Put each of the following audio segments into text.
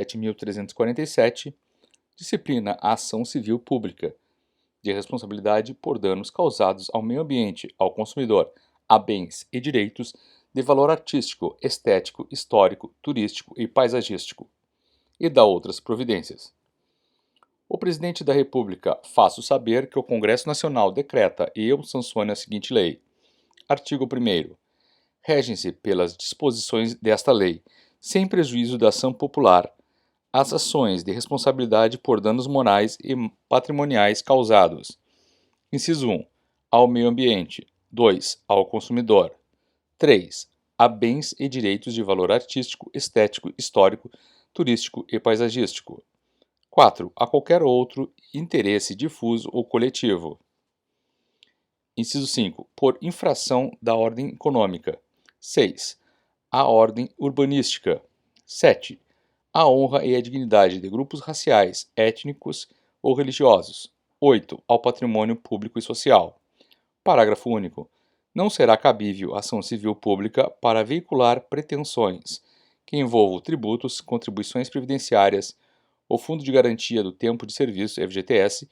7.347, disciplina a ação civil pública, de responsabilidade por danos causados ao meio ambiente, ao consumidor, a bens e direitos de valor artístico, estético, histórico, turístico e paisagístico, e da outras providências. O Presidente da República faço saber que o Congresso Nacional decreta e eu sanciono a seguinte lei. Artigo 1º. Regem-se pelas disposições desta lei, sem prejuízo da ação popular, as ações de responsabilidade por danos morais e patrimoniais causados. Inciso 1. Ao meio ambiente. 2. Ao consumidor. 3. A bens e direitos de valor artístico, estético, histórico, turístico e paisagístico. 4. A qualquer outro interesse difuso ou coletivo. Inciso 5. Por infração da ordem econômica. 6. A ordem urbanística. 7. A honra e a dignidade de grupos raciais, étnicos ou religiosos. 8. Ao patrimônio público e social. Parágrafo único. Não será cabível ação civil pública para veicular pretensões que envolvam tributos, contribuições previdenciárias, o Fundo de Garantia do Tempo de Serviço, FGTS,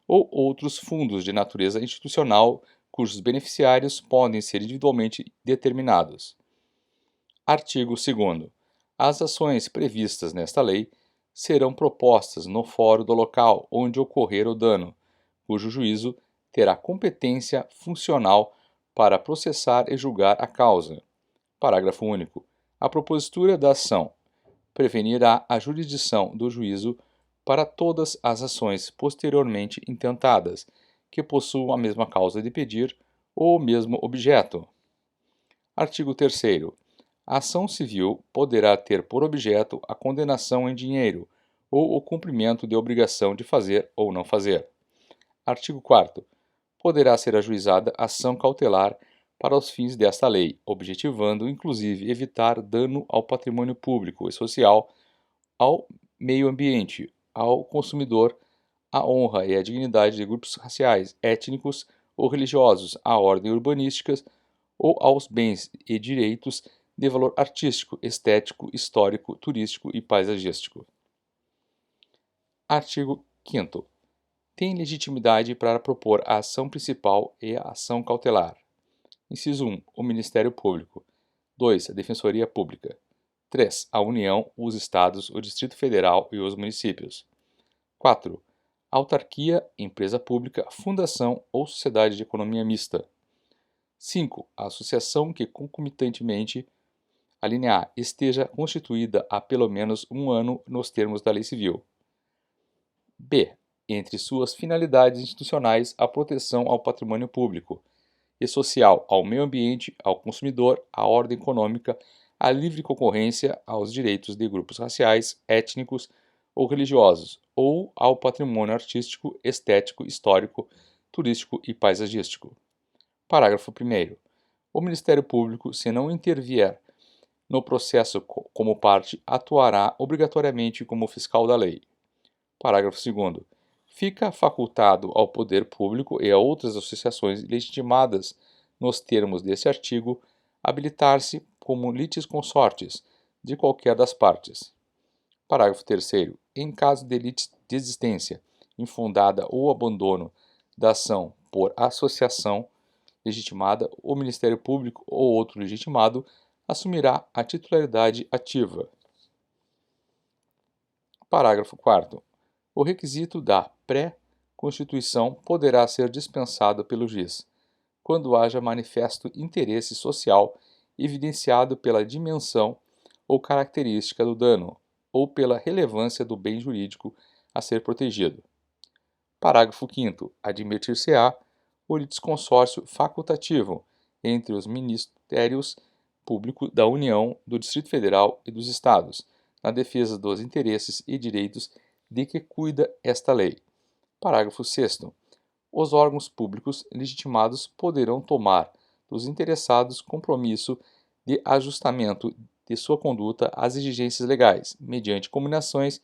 ou outros fundos de natureza institucional cujos beneficiários podem ser individualmente determinados. Artigo 2º. As ações previstas nesta lei serão propostas no fórum do local onde ocorrer o dano, cujo juízo terá competência funcional para processar e julgar a causa. Parágrafo único. A propositura da ação prevenirá a jurisdição do juízo para todas as ações posteriormente intentadas, que possuam a mesma causa de pedir ou o mesmo objeto. Artigo 3º. A ação civil poderá ter por objeto a condenação em dinheiro ou o cumprimento de obrigação de fazer ou não fazer. Artigo 4º. Poderá ser ajuizada ação cautelar para os fins desta lei, objetivando inclusive evitar dano ao patrimônio público e social, ao meio ambiente, ao consumidor, à honra e à dignidade de grupos raciais, étnicos ou religiosos, à ordem urbanística ou aos bens e direitos de valor artístico, estético, histórico, turístico e paisagístico. Artigo 5º. Tem legitimidade para propor a ação principal e a ação cautelar. Inciso 1. O Ministério Público. 2. A Defensoria Pública. 3. A União, os Estados, o Distrito Federal e os municípios. 4. Autarquia, empresa pública, fundação ou sociedade de economia mista. 5. A associação que concomitantemente, a linha A, esteja constituída há pelo menos um ano nos termos da Lei Civil. B. Entre suas finalidades institucionais, a proteção ao patrimônio público e social, ao meio ambiente, ao consumidor, à ordem econômica, à livre concorrência, aos direitos de grupos raciais, étnicos ou religiosos, ou ao patrimônio artístico, estético, histórico, turístico e paisagístico. Parágrafo 1º. O Ministério Público, se não intervier no processo como parte, atuará obrigatoriamente como fiscal da lei. Parágrafo 2º. Fica facultado ao poder público e a outras associações legitimadas nos termos deste artigo habilitar-se como litisconsortes de qualquer das partes. Parágrafo 3º. Em caso de desistência infundada ou abandono da ação por associação legitimada, o Ministério Público ou outro legitimado assumirá a titularidade ativa. Parágrafo 4º. O requisito da pré-constituição poderá ser dispensado pelo juiz, quando haja manifesto interesse social evidenciado pela dimensão ou característica do dano, ou pela relevância do bem jurídico a ser protegido. Parágrafo 5º. Admitir-se-á o litisconsórcio facultativo entre os Ministérios Públicos da União, do Distrito Federal e dos Estados, na defesa dos interesses e direitos de que cuida esta lei. Parágrafo 6º. Os órgãos públicos legitimados poderão tomar dos interessados compromisso de ajustamento de sua conduta às exigências legais, mediante combinações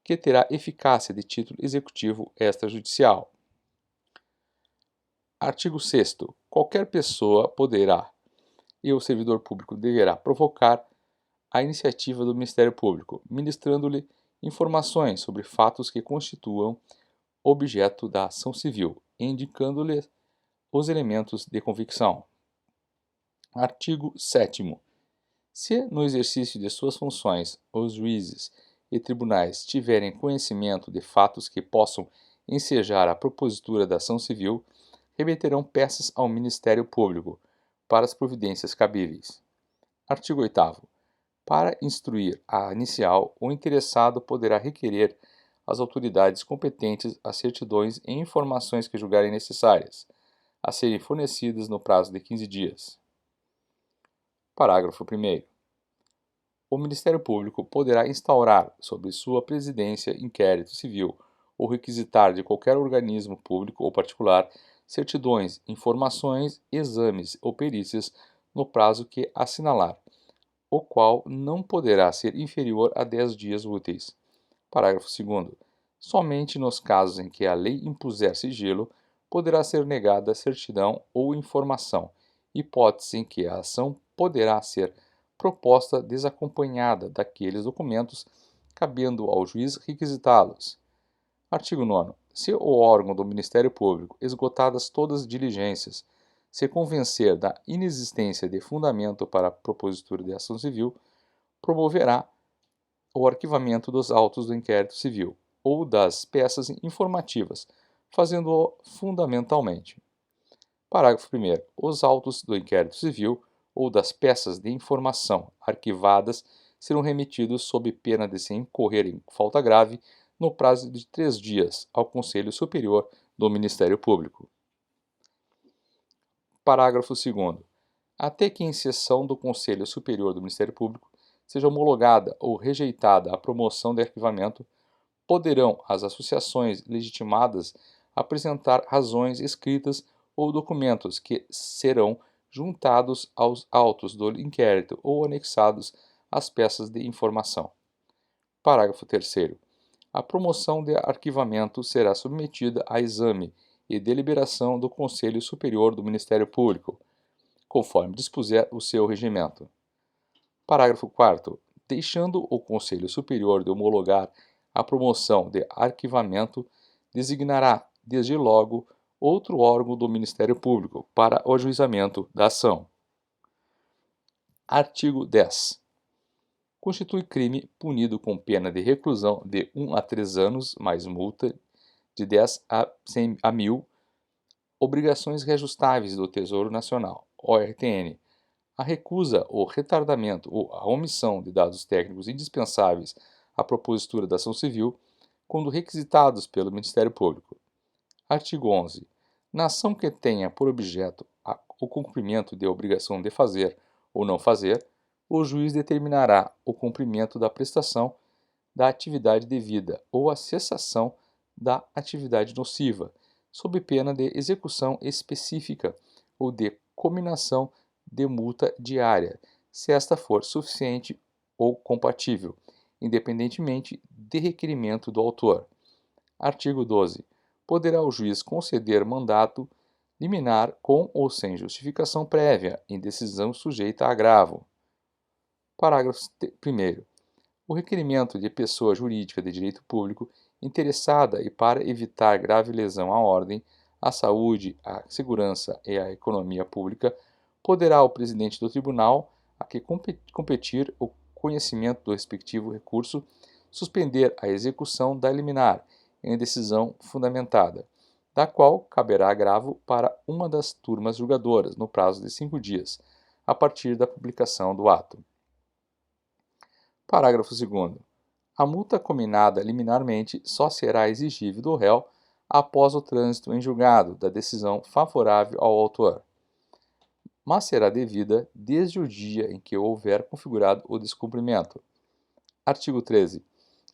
que terá eficácia de título executivo extrajudicial. Artigo 6º. Qualquer pessoa poderá e o servidor público deverá provocar a iniciativa do Ministério Público, ministrando-lhe informações sobre fatos que constituam objeto da ação civil, indicando-lhe os elementos de convicção. Artigo 7º. Se, no exercício de suas funções, os juízes e tribunais tiverem conhecimento de fatos que possam ensejar a propositura da ação civil, remeterão peças ao Ministério Público para as providências cabíveis. Artigo 8º. Para instruir a inicial, o interessado poderá requerer às autoridades competentes as certidões e informações que julgarem necessárias, a serem fornecidas no prazo de 15 dias. Parágrafo 1º. O Ministério Público poderá instaurar sobre sua presidência inquérito civil ou requisitar de qualquer organismo público ou particular certidões, informações, exames ou perícias no prazo que assinalar, o qual não poderá ser inferior a 10 dias úteis. Parágrafo 2º. Somente nos casos em que a lei impuser sigilo, poderá ser negada certidão ou informação, hipótese em que a ação poderá ser proposta desacompanhada daqueles documentos, cabendo ao juiz requisitá-los. Artigo 9º. Se o órgão do Ministério Público, esgotadas todas as diligências, se convencer da inexistência de fundamento para a propositura de ação civil, promoverá o arquivamento dos autos do inquérito civil ou das peças informativas, fazendo-o fundamentalmente. Parágrafo 1º. Os autos do inquérito civil ou das peças de informação arquivadas serão remetidos sob pena de se incorrer em falta grave no prazo de 3 dias ao Conselho Superior do Ministério Público. Parágrafo 2º. Até que em sessão do Conselho Superior do Ministério Público seja homologada ou rejeitada a promoção de arquivamento, poderão as associações legitimadas apresentar razões escritas ou documentos que serão juntados aos autos do inquérito ou anexados às peças de informação. Parágrafo 3º. A promoção de arquivamento será submetida a exame e deliberação do Conselho Superior do Ministério Público, conforme dispuser o seu regimento. Parágrafo 4º. Deixando o Conselho Superior de homologar a promoção de arquivamento, designará, desde logo, outro órgão do Ministério Público para o ajuizamento da ação. Artigo 10. Constitui crime punido com pena de reclusão de 1 a 3 anos, mais multa de 10 a 1.000, obrigações reajustáveis do Tesouro Nacional, ORTN, a recusa, o retardamento ou a omissão de dados técnicos indispensáveis à propositura da ação civil, quando requisitados pelo Ministério Público. Artigo 11. Na ação que tenha por objeto o cumprimento de obrigação de fazer ou não fazer, o juiz determinará o cumprimento da prestação da atividade devida ou a cessação da atividade nociva, sob pena de execução específica ou de cominação de multa diária, se esta for suficiente ou compatível, independentemente de requerimento do autor. Artigo 12. Poderá o juiz conceder mandato liminar com ou sem justificação prévia em decisão sujeita a agravo. Parágrafo 1º. O requerimento de pessoa jurídica de direito público interessada e para evitar grave lesão à ordem, à saúde, à segurança e à economia pública, poderá o presidente do tribunal a que competir o conhecimento do respectivo recurso suspender a execução da liminar em decisão fundamentada, da qual caberá agravo para uma das turmas julgadoras no prazo de 5 dias, a partir da publicação do ato. Parágrafo 2º. A multa cominada liminarmente só será exigível do réu após o trânsito em julgado da decisão favorável ao autor, mas será devida desde o dia em que houver configurado o descumprimento. Artigo 13.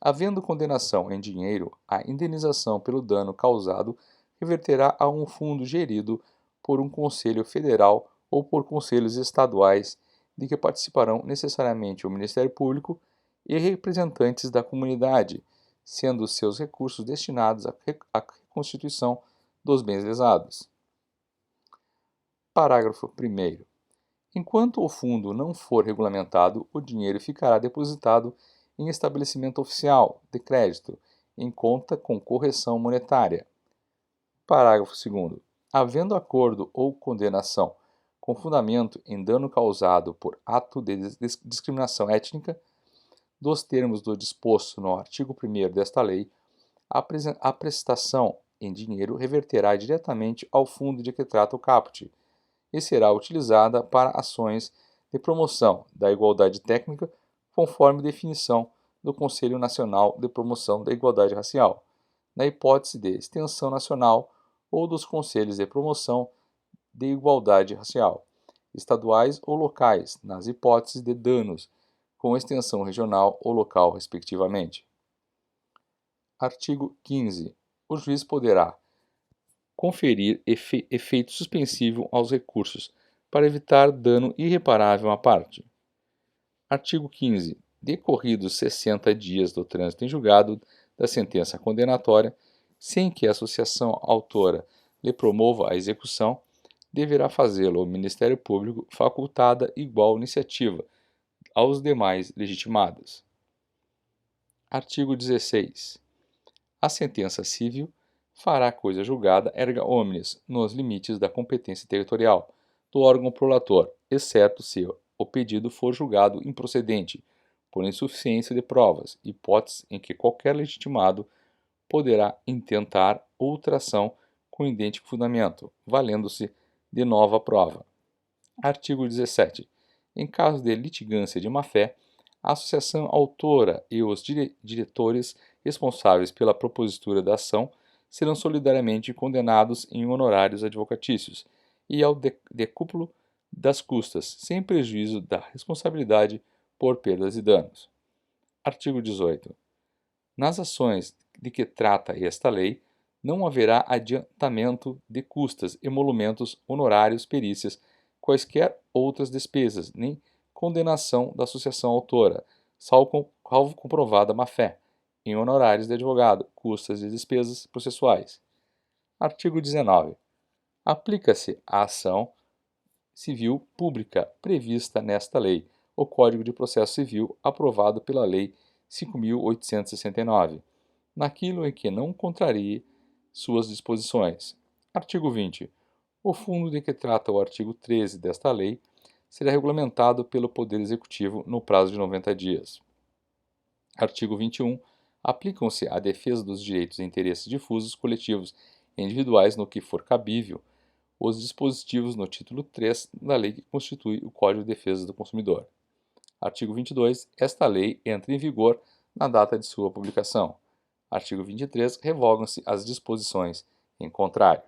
Havendo condenação em dinheiro, a indenização pelo dano causado reverterá a um fundo gerido por um conselho federal ou por conselhos estaduais, de que participarão necessariamente o Ministério Público e representantes da comunidade, sendo seus recursos destinados à reconstituição dos bens lesados. Parágrafo 1º. Enquanto o fundo não for regulamentado, o dinheiro ficará depositado em estabelecimento oficial de crédito, em conta com correção monetária. Parágrafo 2º. Havendo acordo ou condenação com fundamento em dano causado por ato de discriminação étnica, dos termos do disposto no artigo 1º desta lei, a prestação em dinheiro reverterá diretamente ao fundo de que trata o caput e será utilizada para ações de promoção da igualdade técnica, conforme definição do Conselho Nacional de Promoção da Igualdade Racial, na hipótese de extensão nacional ou dos Conselhos de Promoção de Igualdade Racial, estaduais ou locais, nas hipóteses de danos com extensão regional ou local, respectivamente. Artigo 15. O juiz poderá conferir efeito suspensivo aos recursos para evitar dano irreparável à parte. Artigo 15. Decorridos 60 dias do trânsito em julgado da sentença condenatória, sem que a associação autora lhe promova a execução, deverá fazê-lo o Ministério Público, facultada igual iniciativa aos demais legitimados. Artigo 16. A sentença civil fará coisa julgada erga omnes nos limites da competência territorial do órgão prolator, exceto se o pedido for julgado improcedente, por insuficiência de provas, hipótese em que qualquer legitimado poderá intentar outra ação com idêntico fundamento, valendo-se de nova prova. Artigo 17. Em caso de litigância de má-fé, a associação autora e os diretores responsáveis pela propositura da ação serão solidariamente condenados em honorários advocatícios e ao decúplo das custas, sem prejuízo da responsabilidade por perdas e danos. Artigo 18. Nas ações de que trata esta lei, não haverá adiantamento de custas, emolumentos, honorários, perícias, quaisquer outras despesas, nem condenação da associação autora, salvo comprovada má-fé, em honorários de advogado, custas e despesas processuais. Artigo 19. Aplica-se à ação civil pública prevista nesta lei, o Código de Processo Civil aprovado pela Lei 5.869, naquilo em que não contrarie suas disposições. Artigo 20. O fundo de que trata o artigo 13 desta lei será regulamentado pelo Poder Executivo no prazo de 90 dias. Artigo 21. Aplicam-se à defesa dos direitos e interesses difusos, coletivos e individuais no que for cabível os dispositivos no título 3 da lei que constitui o Código de Defesa do Consumidor. Artigo 22. Esta lei entra em vigor na data de sua publicação. Artigo 23. Revogam-se as disposições em contrário.